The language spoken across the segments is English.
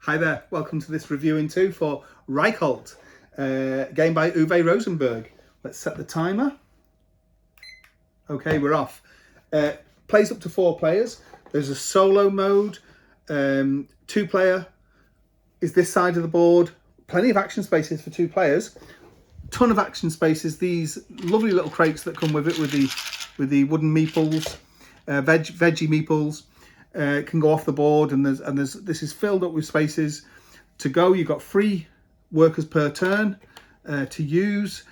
Hi there, welcome to this review in 2 for Reykholt, game by Uwe Rosenberg. Let's set the timer. Okay, we're off. Plays up to 4 players. There's a solo mode. 2-player is this side of the board. Plenty of action spaces for 2 players. Ton of action spaces. These lovely little crates that come with it, with the wooden meeples, veggie meeples. Can go off the board, and this is filled up with spaces to go. You've got 3 workers per turn to use.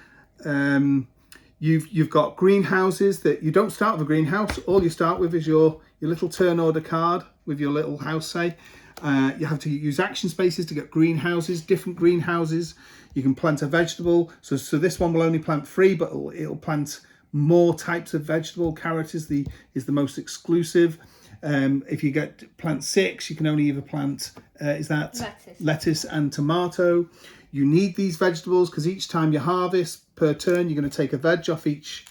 You've got greenhouses that you don't start with a greenhouse. All you start with is your little turn order card with your little house, say. You have to use action spaces to get greenhouses, different greenhouses. You can plant a vegetable. So this one will only plant 3, but it'll plant more types of vegetable. Carrot is the most exclusive. If you plant 6, you can only either plant lettuce and tomato. You need these vegetables because each time you harvest per turn, you're going to take a veg off each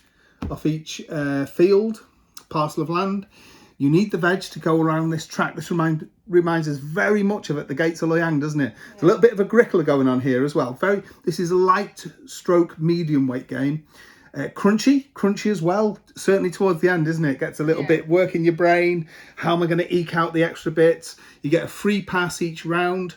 field, parcel of land. You need the veg to go around this track. This reminds us very much of At the Gates of Loyang, doesn't it? Yeah. There's a little bit of a grickler going on here as well. This is a light stroke medium weight game. Crunchy as well, certainly towards the end, isn't it? Gets a little bit working your brain. How am I going to eke out the extra bits? You get a free pass each round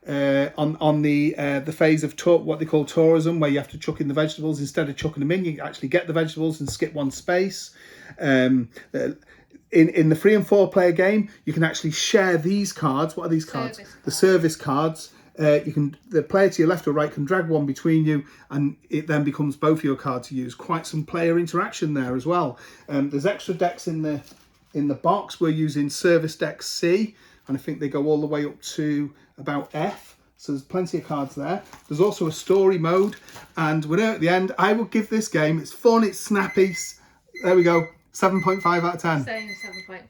on the phase of what they call tourism, where you have to chuck in the vegetables. Instead of chucking them in, you actually get the vegetables and skip one space. In the 3 and 4 player game, you can actually share these cards. What are these cards? The service cards. The player to your left or right can drag one between you, and it then becomes both your cards to use. Quite some player interaction there as well. There's extra decks in the box. We're using service deck C, and I think they go all the way up to about F. So there's plenty of cards there. There's also a story mode, and we're there at the end. I will give this game. It's fun. It's snappy. There we go. 7.5 out of 10. Same 7.5.